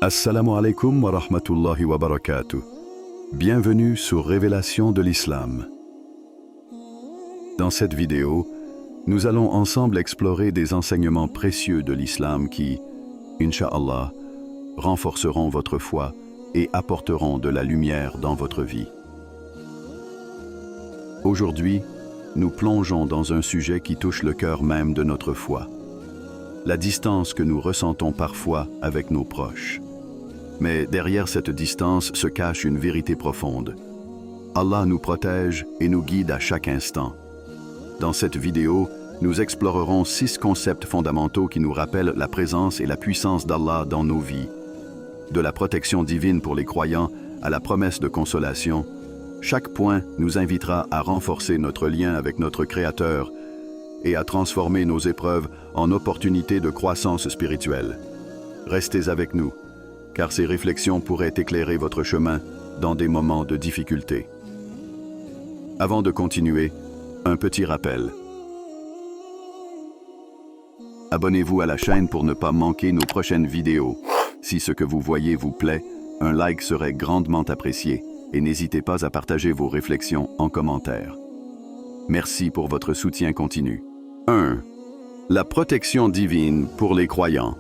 Assalamu alaikum wa rahmatullahi wa barakatuh. Bienvenue sur Révélation de l'Islam. Dans cette vidéo, nous allons ensemble explorer des enseignements précieux de l'Islam qui, Inch'Allah, renforceront votre foi et apporteront de la lumière dans votre vie. Aujourd'hui, nous plongeons dans un sujet qui touche le cœur même de notre foi. La distance que nous ressentons parfois avec nos proches. Mais derrière cette distance se cache une vérité profonde. Allah nous protège et nous guide à chaque instant. Dans cette vidéo, nous explorerons 6 concepts fondamentaux qui nous rappellent la présence et la puissance d'Allah dans nos vies. De la protection divine pour les croyants à la promesse de consolation, chaque point nous invitera à renforcer notre lien avec notre Créateur et à transformer nos épreuves en opportunités de croissance spirituelle. Restez avec nous, car ces réflexions pourraient éclairer votre chemin dans des moments de difficulté. Avant de continuer, un petit rappel. Abonnez-vous à la chaîne pour ne pas manquer nos prochaines vidéos. Si ce que vous voyez vous plaît, un like serait grandement apprécié et n'hésitez pas à partager vos réflexions en commentaire. Merci pour votre soutien continu. 1. La protection divine pour les croyants.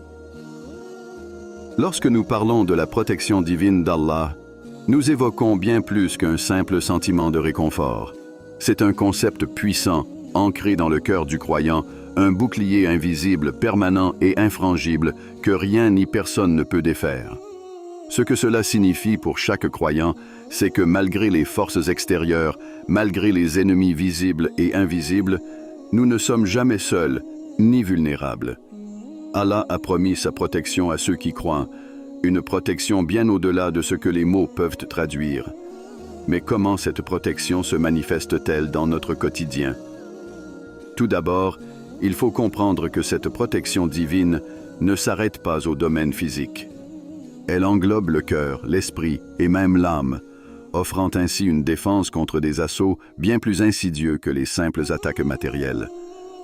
Lorsque nous parlons de la protection divine d'Allah, nous évoquons bien plus qu'un simple sentiment de réconfort. C'est un concept puissant, ancré dans le cœur du croyant, un bouclier invisible, permanent et infrangible que rien ni personne ne peut défaire. Ce que cela signifie pour chaque croyant, c'est que malgré les forces extérieures, malgré les ennemis visibles et invisibles, nous ne sommes jamais seuls, ni vulnérables. Allah a promis sa protection à ceux qui croient, une protection bien au-delà de ce que les mots peuvent traduire. Mais comment cette protection se manifeste-t-elle dans notre quotidien? Tout d'abord, il faut comprendre que cette protection divine ne s'arrête pas au domaine physique. Elle englobe le cœur, l'esprit et même l'âme, offrant ainsi une défense contre des assauts bien plus insidieux que les simples attaques matérielles.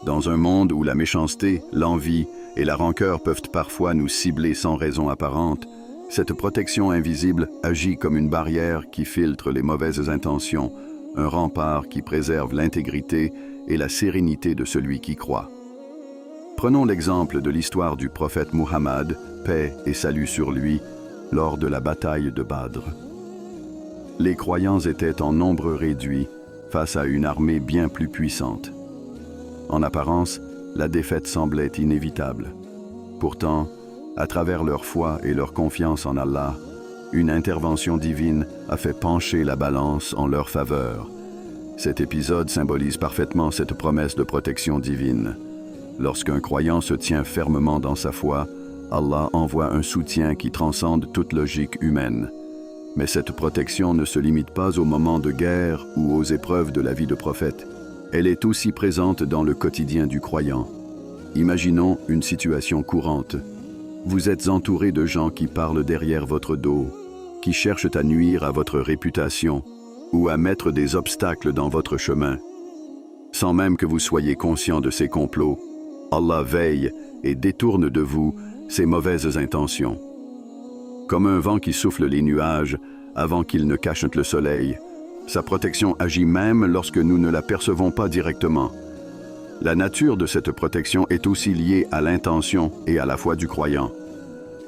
Dans un monde où la méchanceté, l'envie et la rancœur peuvent parfois nous cibler sans raison apparente, cette protection invisible agit comme une barrière qui filtre les mauvaises intentions, un rempart qui préserve l'intégrité et la sérénité de celui qui croit. Prenons l'exemple de l'histoire du prophète Muhammad, paix et salut sur lui, lors de la bataille de Badr. Les croyants étaient en nombre réduit face à une armée bien plus puissante. En apparence, la défaite semblait inévitable. Pourtant, à travers leur foi et leur confiance en Allah, une intervention divine a fait pencher la balance en leur faveur. Cet épisode symbolise parfaitement cette promesse de protection divine. Lorsqu'un croyant se tient fermement dans sa foi, Allah envoie un soutien qui transcende toute logique humaine. Mais cette protection ne se limite pas aux moments de guerre ou aux épreuves de la vie de prophète. Elle est aussi présente dans le quotidien du croyant. Imaginons une situation courante. Vous êtes entouré de gens qui parlent derrière votre dos, qui cherchent à nuire à votre réputation ou à mettre des obstacles dans votre chemin. Sans même que vous soyez conscient de ces complots, Allah veille et détourne de vous ces mauvaises intentions. Comme un vent qui souffle les nuages avant qu'ils ne cachent le soleil, sa protection agit même lorsque nous ne la percevons pas directement. La nature de cette protection est aussi liée à l'intention et à la foi du croyant.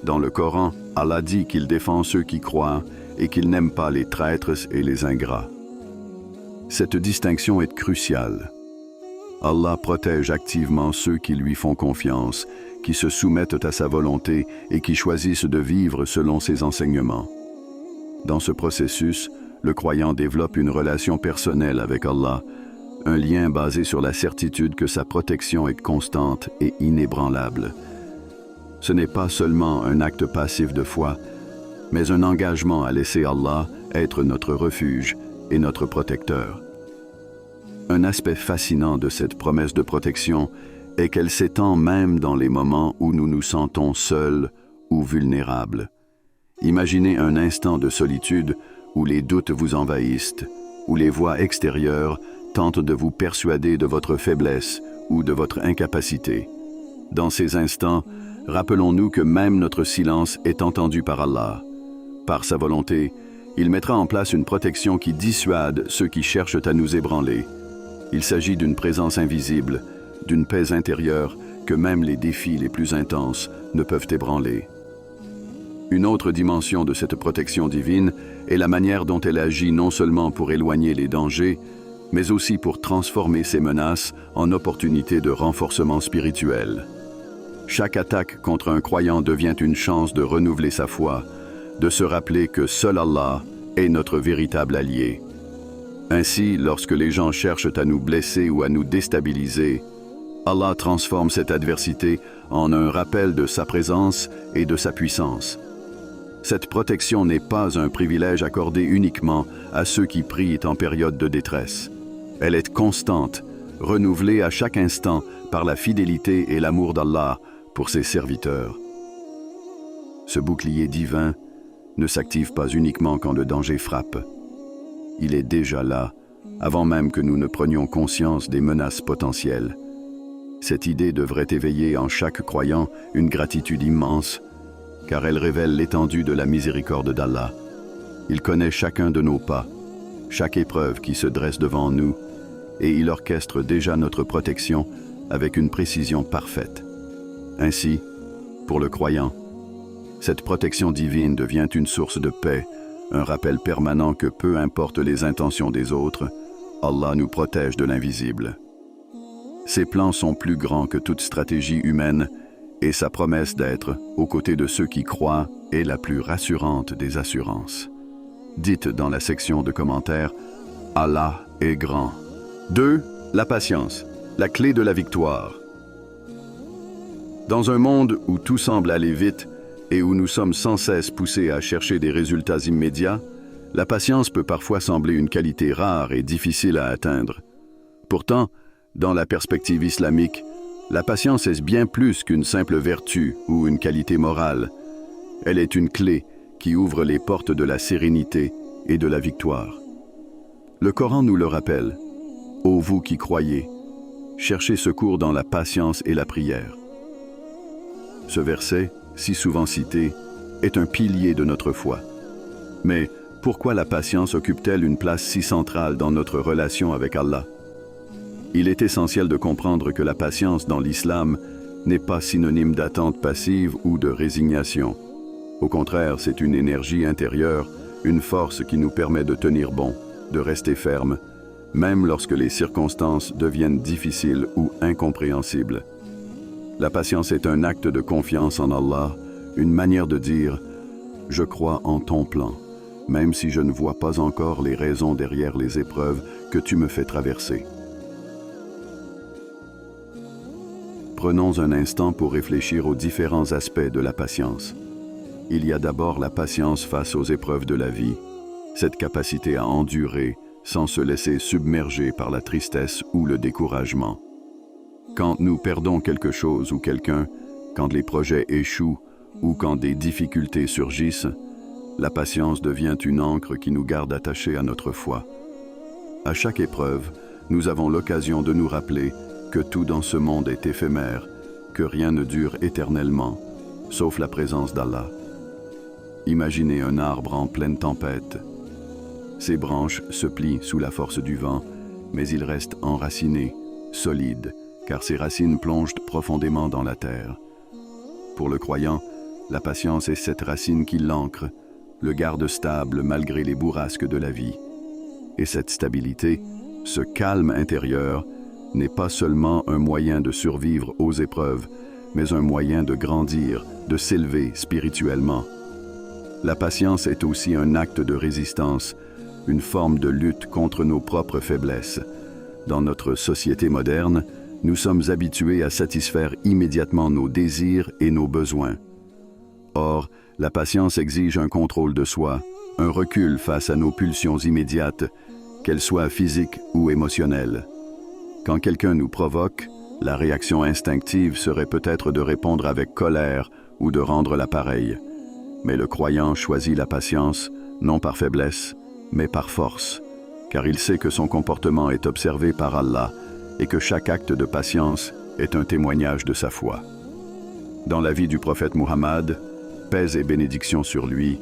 Dans le Coran, Allah dit qu'il défend ceux qui croient et qu'il n'aime pas les traîtres et les ingrats. Cette distinction est cruciale. Allah protège activement ceux qui lui font confiance, qui se soumettent à sa volonté et qui choisissent de vivre selon ses enseignements. Dans ce processus, le croyant développe une relation personnelle avec Allah, un lien basé sur la certitude que sa protection est constante et inébranlable. Ce n'est pas seulement un acte passif de foi, mais un engagement à laisser Allah être notre refuge et notre protecteur. Un aspect fascinant de cette promesse de protection est qu'elle s'étend même dans les moments où nous nous sentons seuls ou vulnérables. Imaginez un instant de solitude où les doutes vous envahissent, où les voix extérieures tentent de vous persuader de votre faiblesse ou de votre incapacité. Dans ces instants, rappelons-nous que même notre silence est entendu par Allah. Par sa volonté, il mettra en place une protection qui dissuade ceux qui cherchent à nous ébranler. Il s'agit d'une présence invisible, d'une paix intérieure que même les défis les plus intenses ne peuvent ébranler. Une autre dimension de cette protection divine est la manière dont elle agit non seulement pour éloigner les dangers, mais aussi pour transformer ces menaces en opportunités de renforcement spirituel. Chaque attaque contre un croyant devient une chance de renouveler sa foi, de se rappeler que seul Allah est notre véritable allié. Ainsi, lorsque les gens cherchent à nous blesser ou à nous déstabiliser, Allah transforme cette adversité en un rappel de sa présence et de sa puissance. Cette protection n'est pas un privilège accordé uniquement à ceux qui prient en période de détresse. Elle est constante, renouvelée à chaque instant par la fidélité et l'amour d'Allah pour ses serviteurs. Ce bouclier divin ne s'active pas uniquement quand le danger frappe. Il est déjà là, avant même que nous ne prenions conscience des menaces potentielles. Cette idée devrait éveiller en chaque croyant une gratitude immense, car elle révèle l'étendue de la miséricorde d'Allah. Il connaît chacun de nos pas, chaque épreuve qui se dresse devant nous, et il orchestre déjà notre protection avec une précision parfaite. Ainsi, pour le croyant, cette protection divine devient une source de paix, un rappel permanent que peu importe les intentions des autres, Allah nous protège de l'invisible. Ses plans sont plus grands que toute stratégie humaine, et sa promesse d'être aux côtés de ceux qui croient est la plus rassurante des assurances. Dites dans la section de commentaires, Allah est grand. 2. La patience, la clé de la victoire. Dans un monde où tout semble aller vite et où nous sommes sans cesse poussés à chercher des résultats immédiats, la patience peut parfois sembler une qualité rare et difficile à atteindre. Pourtant, dans la perspective islamique, la patience est bien plus qu'une simple vertu ou une qualité morale. Elle est une clé qui ouvre les portes de la sérénité et de la victoire. Le Coran nous le rappelle. « Ô vous qui croyez, cherchez secours dans la patience et la prière. » Ce verset, si souvent cité, est un pilier de notre foi. Mais pourquoi la patience occupe-t-elle une place si centrale dans notre relation avec Allah ? Il est essentiel de comprendre que la patience dans l'islam n'est pas synonyme d'attente passive ou de résignation. Au contraire, c'est une énergie intérieure, une force qui nous permet de tenir bon, de rester ferme, même lorsque les circonstances deviennent difficiles ou incompréhensibles. La patience est un acte de confiance en Allah, une manière de dire « Je crois en ton plan, même si je ne vois pas encore les raisons derrière les épreuves que tu me fais traverser. » Prenons un instant pour réfléchir aux différents aspects de la patience. Il y a d'abord la patience face aux épreuves de la vie, cette capacité à endurer sans se laisser submerger par la tristesse ou le découragement. Quand nous perdons quelque chose ou quelqu'un, quand les projets échouent ou quand des difficultés surgissent, la patience devient une ancre qui nous garde attachés à notre foi. À chaque épreuve, nous avons l'occasion de nous rappeler que tout dans ce monde est éphémère, que rien ne dure éternellement, sauf la présence d'Allah. Imaginez un arbre en pleine tempête. Ses branches se plient sous la force du vent, mais il reste enraciné, solide, car ses racines plongent profondément dans la terre. Pour le croyant, la patience est cette racine qui l'ancre, le garde stable malgré les bourrasques de la vie. Et cette stabilité, ce calme intérieur, n'est pas seulement un moyen de survivre aux épreuves, mais un moyen de grandir, de s'élever spirituellement. La patience est aussi un acte de résistance, une forme de lutte contre nos propres faiblesses. Dans notre société moderne, nous sommes habitués à satisfaire immédiatement nos désirs et nos besoins. Or, la patience exige un contrôle de soi, un recul face à nos pulsions immédiates, qu'elles soient physiques ou émotionnelles. Quand quelqu'un nous provoque, la réaction instinctive serait peut-être de répondre avec colère ou de rendre l'appareil. Mais le croyant choisit la patience, non par faiblesse, mais par force, car il sait que son comportement est observé par Allah et que chaque acte de patience est un témoignage de sa foi. Dans la vie du prophète Muhammad, paix et bénédiction sur lui,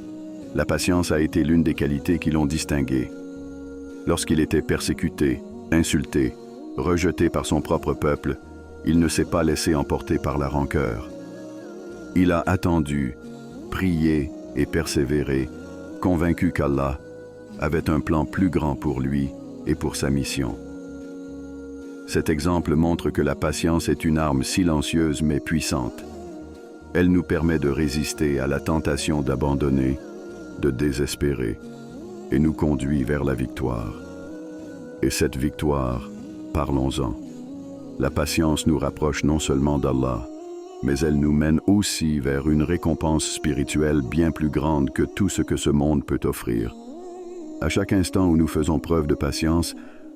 la patience a été l'une des qualités qui l'ont distingué. Lorsqu'il était persécuté, insulté, rejeté par son propre peuple, il ne s'est pas laissé emporter par la rancœur. Il a attendu, prié et persévéré, convaincu qu'Allah avait un plan plus grand pour lui et pour sa mission. Cet exemple montre que la patience est une arme silencieuse mais puissante. Elle nous permet de résister à la tentation d'abandonner, de désespérer, et nous conduit vers la victoire. Et cette victoire, parlons-en. La patience nous rapproche non seulement d'Allah, mais elle nous mène aussi vers une récompense spirituelle bien plus grande que tout ce que ce monde peut offrir. À chaque instant où nous faisons preuve de patience,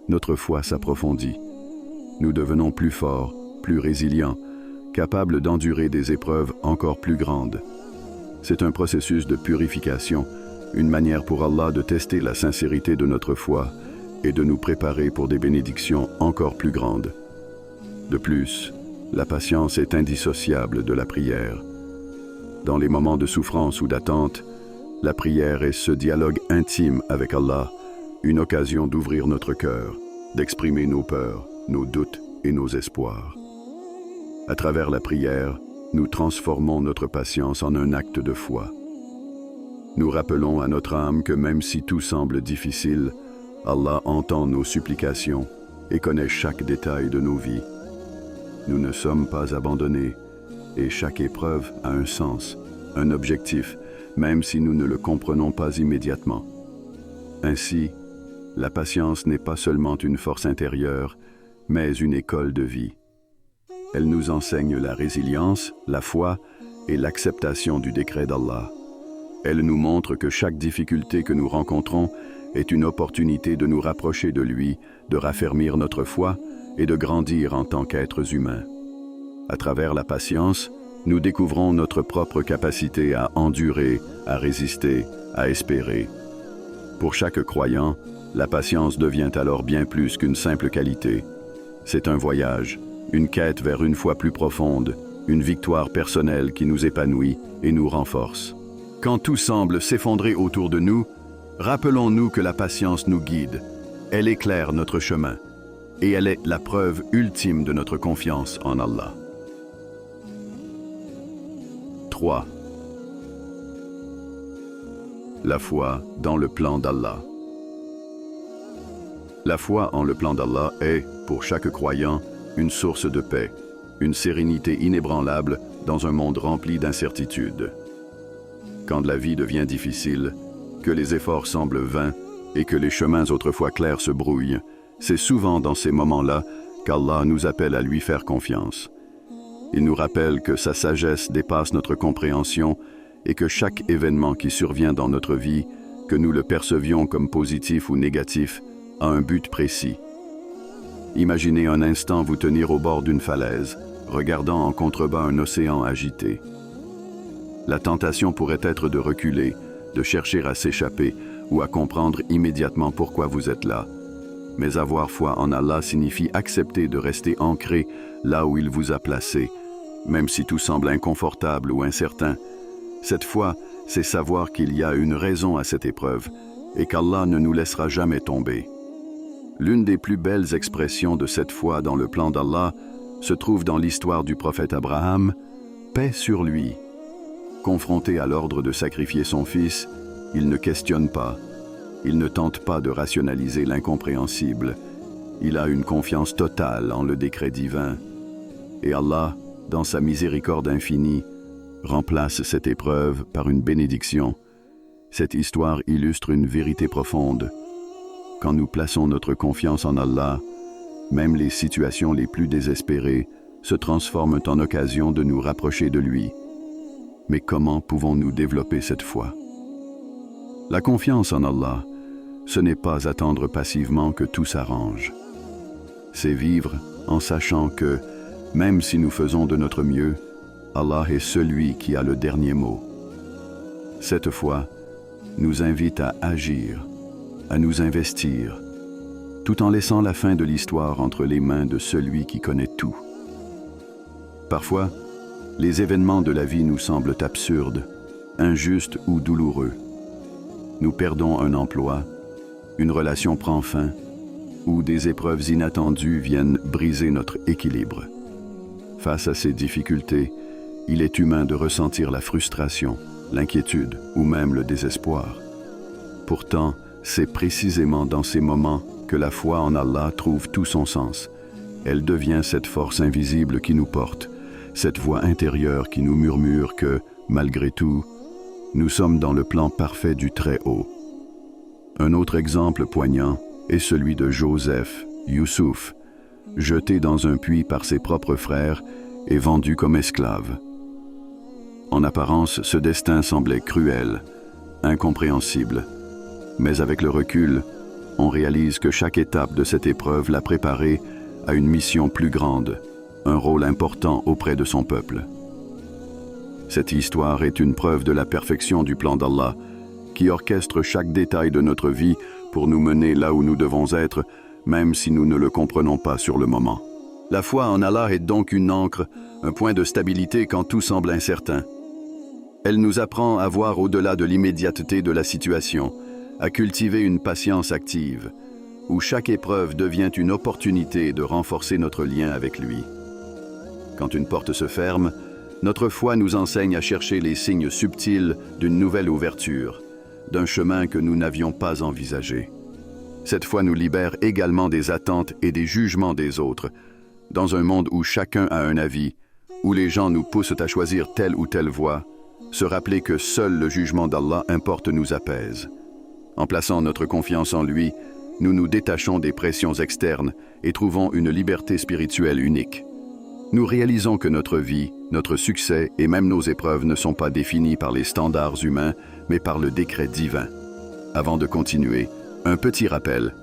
notre foi s'approfondit. Nous devenons plus forts, plus résilients, capables d'endurer des épreuves encore plus grandes. C'est un processus de purification, une manière pour Allah de tester la sincérité de notre foi et de nous préparer pour des bénédictions encore plus grandes. De plus, la patience est indissociable de la prière. Dans les moments de souffrance ou d'attente, la prière est ce dialogue intime avec Allah, une occasion d'ouvrir notre cœur, d'exprimer nos peurs, nos doutes et nos espoirs. À travers la prière, nous transformons notre patience en un acte de foi. Nous rappelons à notre âme que même si tout semble difficile, Allah entend nos supplications et connaît chaque détail de nos vies. Nous ne sommes pas abandonnés et chaque épreuve a un sens, un objectif, même si nous ne le comprenons pas immédiatement. Ainsi, la patience n'est pas seulement une force intérieure, mais une école de vie. Elle nous enseigne la résilience, la foi et l'acceptation du décret d'Allah. Elle nous montre que chaque difficulté que nous rencontrons est une opportunité de nous rapprocher de lui, de raffermir notre foi et de grandir en tant qu'êtres humains. À travers la patience, nous découvrons notre propre capacité à endurer, à résister, à espérer. Pour chaque croyant, la patience devient alors bien plus qu'une simple qualité. C'est un voyage, une quête vers une foi plus profonde, une victoire personnelle qui nous épanouit et nous renforce. Quand tout semble s'effondrer autour de nous, rappelons-nous que la patience nous guide. Elle éclaire notre chemin et elle est la preuve ultime de notre confiance en Allah. 3. La foi dans le plan d'Allah. La foi en le plan d'Allah est, pour chaque croyant, une source de paix, une sérénité inébranlable dans un monde rempli d'incertitudes. Quand la vie devient difficile, que les efforts semblent vains et que les chemins autrefois clairs se brouillent, c'est souvent dans ces moments-là qu'Allah nous appelle à lui faire confiance. Il nous rappelle que sa sagesse dépasse notre compréhension et que chaque événement qui survient dans notre vie, que nous le percevions comme positif ou négatif, a un but précis. Imaginez un instant vous tenir au bord d'une falaise, regardant en contrebas un océan agité. La tentation pourrait être de reculer, de chercher à s'échapper ou à comprendre immédiatement pourquoi vous êtes là. Mais avoir foi en Allah signifie accepter de rester ancré là où il vous a placé, même si tout semble inconfortable ou incertain. Cette foi, c'est savoir qu'il y a une raison à cette épreuve et qu'Allah ne nous laissera jamais tomber. L'une des plus belles expressions de cette foi dans le plan d'Allah se trouve dans l'histoire du prophète Abraham, paix sur lui. Confronté à l'ordre de sacrifier son fils, il ne questionne pas, il ne tente pas de rationaliser l'incompréhensible, il a une confiance totale en le décret divin. Et Allah, dans sa miséricorde infinie, remplace cette épreuve par une bénédiction. Cette histoire illustre une vérité profonde. Quand nous plaçons notre confiance en Allah, même les situations les plus désespérées se transforment en occasion de nous rapprocher de lui. Mais comment pouvons-nous développer cette foi? La confiance en Allah, ce n'est pas attendre passivement que tout s'arrange. C'est vivre en sachant que, même si nous faisons de notre mieux, Allah est celui qui a le dernier mot. Cette foi nous invite à agir, à nous investir, tout en laissant la fin de l'histoire entre les mains de celui qui connaît tout. Parfois, les événements de la vie nous semblent absurdes, injustes ou douloureux. Nous perdons un emploi, une relation prend fin, ou des épreuves inattendues viennent briser notre équilibre. Face à ces difficultés, il est humain de ressentir la frustration, l'inquiétude ou même le désespoir. Pourtant, c'est précisément dans ces moments que la foi en Allah trouve tout son sens. Elle devient cette force invisible qui nous porte, cette voix intérieure qui nous murmure que, malgré tout, nous sommes dans le plan parfait du Très-Haut. Un autre exemple poignant est celui de Joseph, Youssouf, jeté dans un puits par ses propres frères et vendu comme esclave. En apparence, ce destin semblait cruel, incompréhensible, mais avec le recul, on réalise que chaque étape de cette épreuve l'a préparé à une mission plus grande, un rôle important auprès de son peuple. Cette histoire est une preuve de la perfection du plan d'Allah, qui orchestre chaque détail de notre vie pour nous mener là où nous devons être, même si nous ne le comprenons pas sur le moment. La foi en Allah est donc une ancre, un point de stabilité quand tout semble incertain. Elle nous apprend à voir au-delà de l'immédiateté de la situation, à cultiver une patience active, où chaque épreuve devient une opportunité de renforcer notre lien avec lui. Quand une porte se ferme, notre foi nous enseigne à chercher les signes subtils d'une nouvelle ouverture, d'un chemin que nous n'avions pas envisagé. Cette foi nous libère également des attentes et des jugements des autres, dans un monde où chacun a un avis, où les gens nous poussent à choisir telle ou telle voie. Se rappeler que seul le jugement d'Allah importe nous apaise. En plaçant notre confiance en lui, nous nous détachons des pressions externes et trouvons une liberté spirituelle unique. Nous réalisons que notre vie, notre succès et même nos épreuves ne sont pas définis par les standards humains, mais par le décret divin. Avant de continuer, un petit rappel.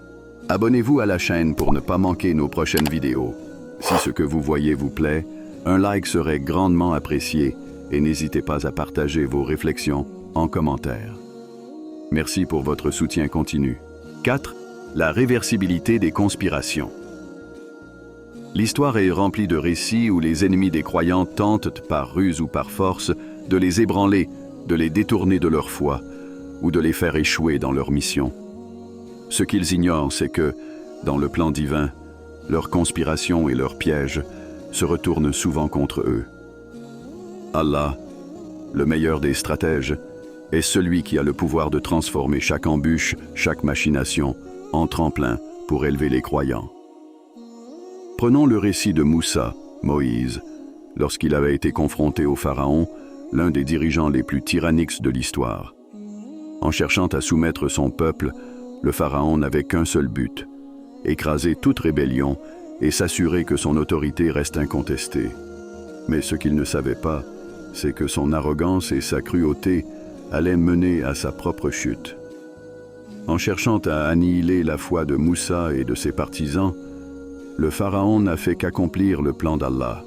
Abonnez-vous à la chaîne pour ne pas manquer nos prochaines vidéos. Si ce que vous voyez vous plaît, un like serait grandement apprécié et n'hésitez pas à partager vos réflexions en commentaire. Merci pour votre soutien continu. 4. La réversibilité des conspirations. L'histoire est remplie de récits où les ennemis des croyants tentent, par ruse ou par force, de les ébranler, de les détourner de leur foi, ou de les faire échouer dans leur mission. Ce qu'ils ignorent, c'est que, dans le plan divin, leurs conspirations et leurs pièges se retournent souvent contre eux. Allah, le meilleur des stratèges, est celui qui a le pouvoir de transformer chaque embûche, chaque machination, en tremplin pour élever les croyants. Prenons le récit de Moussa, Moïse, lorsqu'il avait été confronté au Pharaon, l'un des dirigeants les plus tyranniques de l'histoire. En cherchant à soumettre son peuple, le Pharaon n'avait qu'un seul but, écraser toute rébellion et s'assurer que son autorité reste incontestée. Mais ce qu'il ne savait pas, c'est que son arrogance et sa cruauté allaient mener à sa propre chute. En cherchant à annihiler la foi de Moussa et de ses partisans, le Pharaon n'a fait qu'accomplir le plan d'Allah.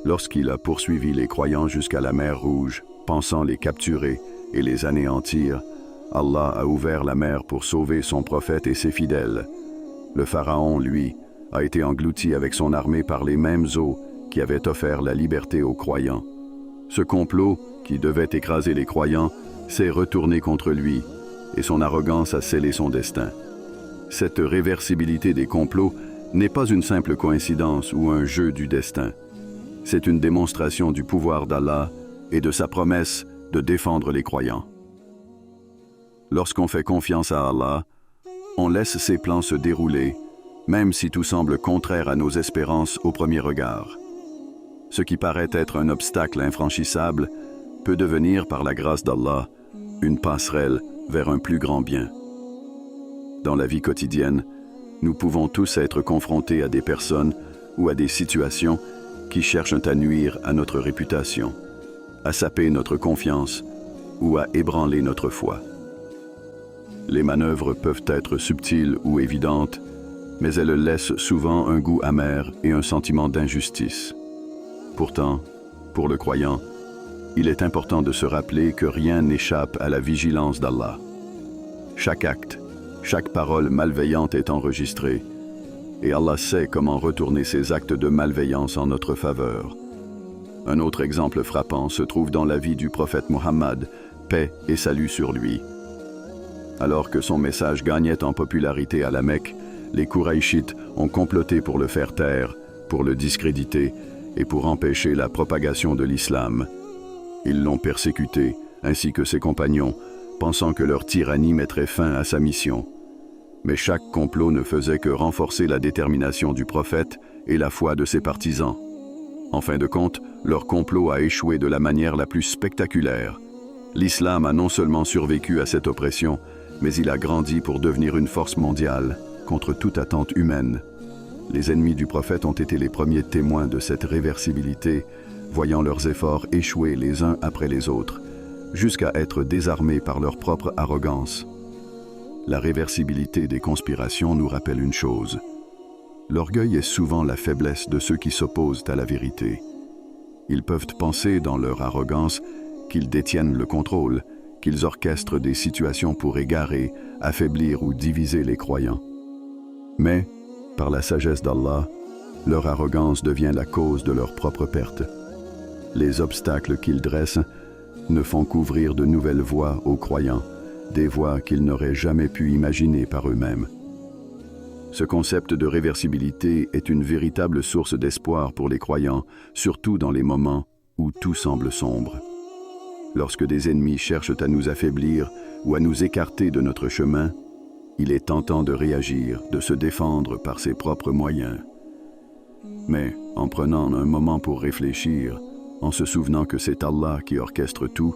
Lorsqu'il a poursuivi les croyants jusqu'à la mer Rouge, pensant les capturer et les anéantir, Allah a ouvert la mer pour sauver son prophète et ses fidèles. Le Pharaon, lui, a été englouti avec son armée par les mêmes eaux qui avaient offert la liberté aux croyants. Ce complot, qui devait écraser les croyants, s'est retourné contre lui, et son arrogance a scellé son destin. Cette réversibilité des complots n'est pas une simple coïncidence ou un jeu du destin. C'est une démonstration du pouvoir d'Allah et de sa promesse de défendre les croyants. Lorsqu'on fait confiance à Allah, on laisse ses plans se dérouler, même si tout semble contraire à nos espérances au premier regard. Ce qui paraît être un obstacle infranchissable peut devenir, par la grâce d'Allah, une passerelle vers un plus grand bien. Dans la vie quotidienne, nous pouvons tous être confrontés à des personnes ou à des situations qui cherchent à nuire à notre réputation, à saper notre confiance ou à ébranler notre foi. Les manœuvres peuvent être subtiles ou évidentes, mais elles laissent souvent un goût amer et un sentiment d'injustice. Pourtant, pour le croyant, il est important de se rappeler que rien n'échappe à la vigilance d'Allah. Chaque acte, chaque parole malveillante est enregistrée, et Allah sait comment retourner ces actes de malveillance en notre faveur. Un autre exemple frappant se trouve dans la vie du prophète Mohammed, paix et salut sur lui. Alors que son message gagnait en popularité à la Mecque, les Qurayshites ont comploté pour le faire taire, pour le discréditer et pour empêcher la propagation de l'islam. Ils l'ont persécuté, ainsi que ses compagnons, pensant que leur tyrannie mettrait fin à sa mission. Mais chaque complot ne faisait que renforcer la détermination du prophète et la foi de ses partisans. En fin de compte, leur complot a échoué de la manière la plus spectaculaire. L'islam a non seulement survécu à cette oppression, mais il a grandi pour devenir une force mondiale, contre toute attente humaine. Les ennemis du prophète ont été les premiers témoins de cette réversibilité, voyant leurs efforts échouer les uns après les autres, jusqu'à être désarmés par leur propre arrogance. La réversibilité des conspirations nous rappelle une chose. L'orgueil est souvent la faiblesse de ceux qui s'opposent à la vérité. Ils peuvent penser dans leur arrogance qu'ils détiennent le contrôle, qu'ils orchestrent des situations pour égarer, affaiblir ou diviser les croyants. Mais, par la sagesse d'Allah, leur arrogance devient la cause de leur propre perte. Les obstacles qu'ils dressent ne font qu'ouvrir de nouvelles voies aux croyants, des voies qu'ils n'auraient jamais pu imaginer par eux-mêmes. Ce concept de réversibilité est une véritable source d'espoir pour les croyants, surtout dans les moments où tout semble sombre. Lorsque des ennemis cherchent à nous affaiblir ou à nous écarter de notre chemin, il est tentant de réagir, de se défendre par ses propres moyens. Mais en prenant un moment pour réfléchir, en se souvenant que c'est Allah qui orchestre tout,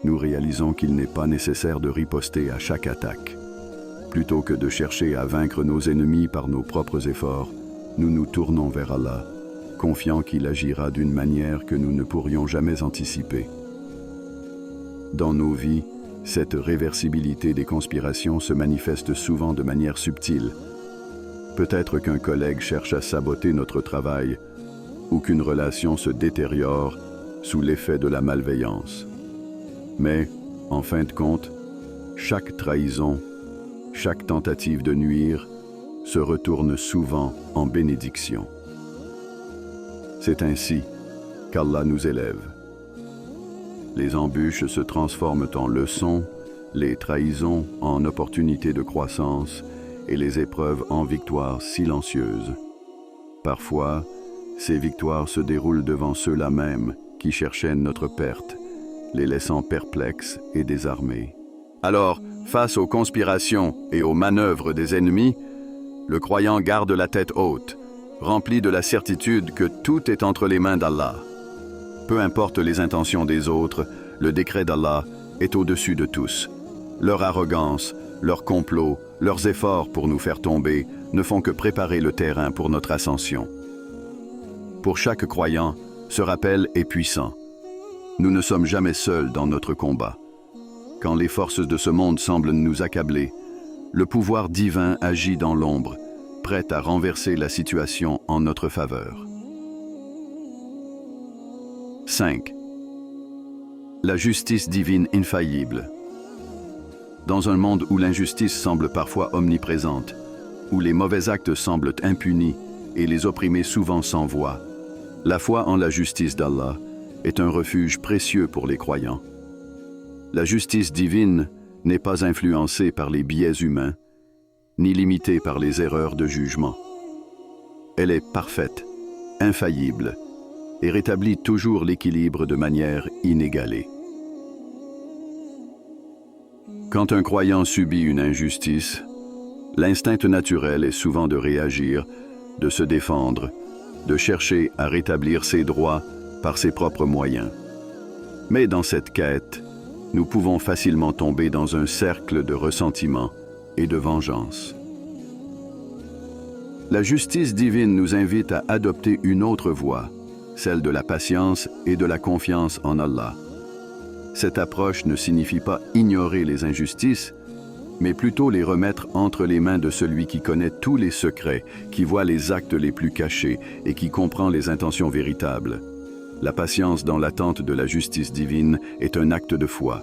nous réalisons qu'il n'est pas nécessaire de riposter à chaque attaque. Plutôt que de chercher à vaincre nos ennemis par nos propres efforts, nous nous tournons vers Allah, confiants qu'il agira d'une manière que nous ne pourrions jamais anticiper. Dans nos vies, cette réversibilité des conspirations se manifeste souvent de manière subtile. Peut-être qu'un collègue cherche à saboter notre travail ou qu'une relation se détériore sous l'effet de la malveillance. Mais, en fin de compte, chaque trahison, chaque tentative de nuire se retourne souvent en bénédiction. C'est ainsi qu'Allah nous élève. Les embûches se transforment en leçons, les trahisons en opportunités de croissance et les épreuves en victoires silencieuses. Parfois, ces victoires se déroulent devant ceux-là même qui cherchaient notre perte, les laissant perplexes et désarmés. Alors, face aux conspirations et aux manœuvres des ennemis, le croyant garde la tête haute, rempli de la certitude que tout est entre les mains d'Allah. Peu importe les intentions des autres, le décret d'Allah est au-dessus de tous. Leur arrogance, leurs complots, leurs efforts pour nous faire tomber ne font que préparer le terrain pour notre ascension. Pour chaque croyant, ce rappel est puissant. Nous ne sommes jamais seuls dans notre combat. Quand les forces de ce monde semblent nous accabler, le pouvoir divin agit dans l'ombre, prêt à renverser la situation en notre faveur. 5. La justice divine infaillible. Dans un monde où l'injustice semble parfois omniprésente, où les mauvais actes semblent impunis et les opprimés souvent sans voix, la foi en la justice d'Allah est un refuge précieux pour les croyants. La justice divine n'est pas influencée par les biais humains, ni limitée par les erreurs de jugement. Elle est parfaite, infaillible, et rétablit toujours l'équilibre de manière inégalée. Quand un croyant subit une injustice, l'instinct naturel est souvent de réagir, de se défendre, de chercher à rétablir ses droits par ses propres moyens. Mais dans cette quête, nous pouvons facilement tomber dans un cercle de ressentiment et de vengeance. La justice divine nous invite à adopter une autre voie, celle de la patience et de la confiance en Allah. Cette approche ne signifie pas ignorer les injustices, mais plutôt les remettre entre les mains de celui qui connaît tous les secrets, qui voit les actes les plus cachés et qui comprend les intentions véritables. La patience dans l'attente de la justice divine est un acte de foi.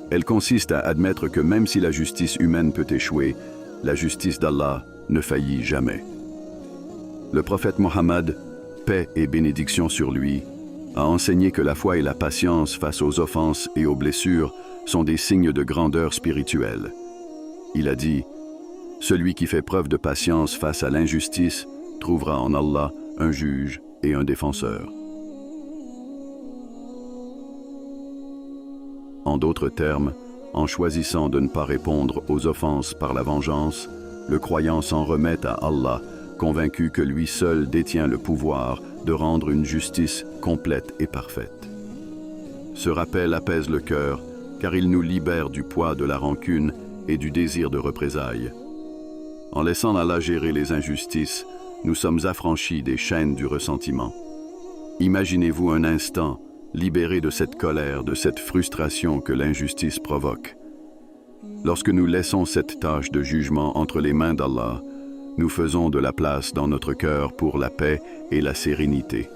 Elle consiste à admettre que même si la justice humaine peut échouer, la justice d'Allah ne faillit jamais. Le prophète Mohammed, paix et bénédiction sur lui, a enseigné que la foi et la patience face aux offenses et aux blessures sont des signes de grandeur spirituelle. Il a dit « Celui qui fait preuve de patience face à l'injustice trouvera en Allah un juge et un défenseur. » En d'autres termes, en choisissant de ne pas répondre aux offenses par la vengeance, le croyant s'en remet à Allah, convaincu que lui seul détient le pouvoir de rendre une justice complète et parfaite. Ce rappel apaise le cœur, car il nous libère du poids de la rancune et du désir de représailles. En laissant Allah gérer les injustices, nous sommes affranchis des chaînes du ressentiment. Imaginez-vous un instant, libérés de cette colère, de cette frustration que l'injustice provoque. Lorsque nous laissons cette tâche de jugement entre les mains d'Allah, nous faisons de la place dans notre cœur pour la paix et la sérénité.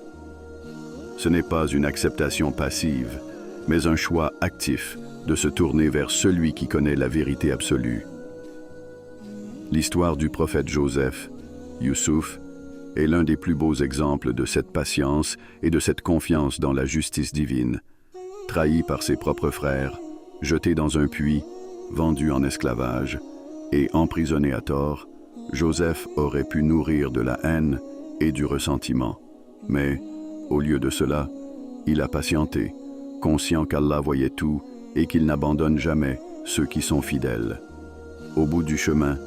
Ce n'est pas une acceptation passive, mais un choix actif de se tourner vers celui qui connaît la vérité absolue. L'histoire du prophète Joseph, Youssouf, est l'un des plus beaux exemples de cette patience et de cette confiance dans la justice divine. Trahi par ses propres frères, jeté dans un puits, vendu en esclavage et emprisonné à tort, Joseph aurait pu nourrir de la haine et du ressentiment. Mais, au lieu de cela, il a patienté, conscient qu'Allah voyait tout et qu'il n'abandonne jamais ceux qui sont fidèles. Au bout du chemin,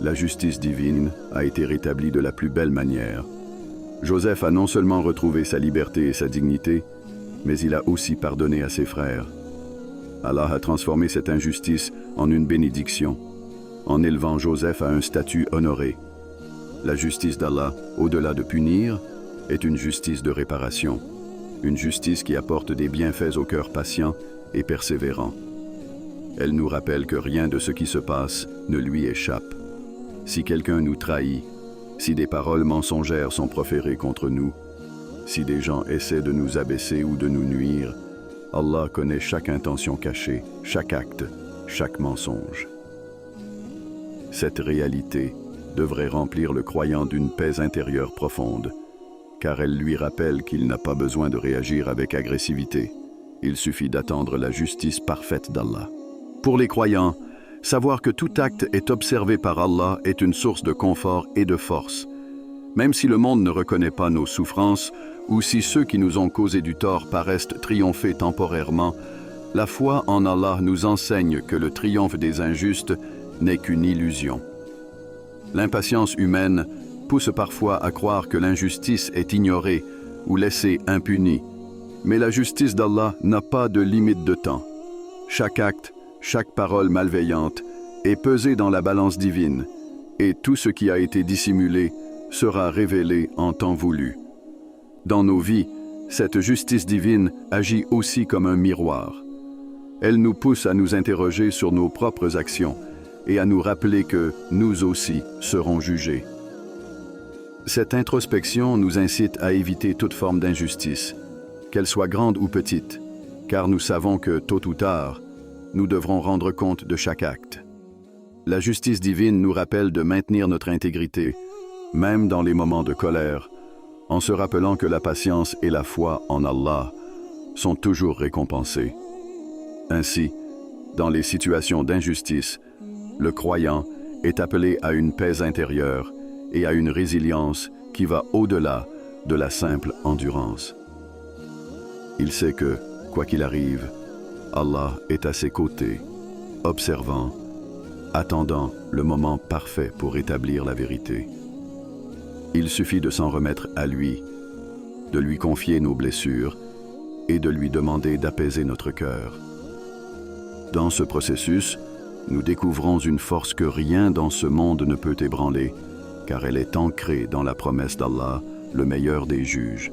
la justice divine a été rétablie de la plus belle manière. Joseph a non seulement retrouvé sa liberté et sa dignité, mais il a aussi pardonné à ses frères. Allah a transformé cette injustice en une bénédiction, en élevant Joseph à un statut honoré. La justice d'Allah, au-delà de punir, est une justice de réparation, une justice qui apporte des bienfaits au cœur patient et persévérant. Elle nous rappelle que rien de ce qui se passe ne lui échappe. Si quelqu'un nous trahit, si des paroles mensongères sont proférées contre nous, si des gens essaient de nous abaisser ou de nous nuire, Allah connaît chaque intention cachée, chaque acte, chaque mensonge. Cette réalité devrait remplir le croyant d'une paix intérieure profonde, car elle lui rappelle qu'il n'a pas besoin de réagir avec agressivité. Il suffit d'attendre la justice parfaite d'Allah. Pour les croyants, savoir que tout acte est observé par Allah est une source de confort et de force. Même si le monde ne reconnaît pas nos souffrances, ou si ceux qui nous ont causé du tort paraissent triompher temporairement, la foi en Allah nous enseigne que le triomphe des injustes n'est qu'une illusion. L'impatience humaine pousse parfois à croire que l'injustice est ignorée ou laissée impunie. Mais la justice d'Allah n'a pas de limite de temps. Chaque acte, chaque parole malveillante est pesée dans la balance divine, et tout ce qui a été dissimulé sera révélé en temps voulu. Dans nos vies, cette justice divine agit aussi comme un miroir. Elle nous pousse à nous interroger sur nos propres actions et à nous rappeler que nous aussi serons jugés. Cette introspection nous incite à éviter toute forme d'injustice, qu'elle soit grande ou petite, car nous savons que, tôt ou tard, nous devrons rendre compte de chaque acte. La justice divine nous rappelle de maintenir notre intégrité, même dans les moments de colère, en se rappelant que la patience et la foi en Allah sont toujours récompensées. Ainsi, dans les situations d'injustice, le croyant est appelé à une paix intérieure et à une résilience qui va au-delà de la simple endurance. Il sait que, quoi qu'il arrive, Allah est à ses côtés, observant, attendant le moment parfait pour établir la vérité. Il suffit de s'en remettre à lui, de lui confier nos blessures et de lui demander d'apaiser notre cœur. Dans ce processus, nous découvrons une force que rien dans ce monde ne peut ébranler, car elle est ancrée dans la promesse d'Allah, le meilleur des juges.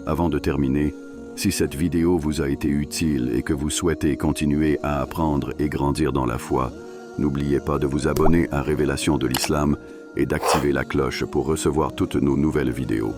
Avant de terminer, si cette vidéo vous a été utile et que vous souhaitez continuer à apprendre et grandir dans la foi, n'oubliez pas de vous abonner à Révélation de l'Islam et d'activer la cloche pour recevoir toutes nos nouvelles vidéos.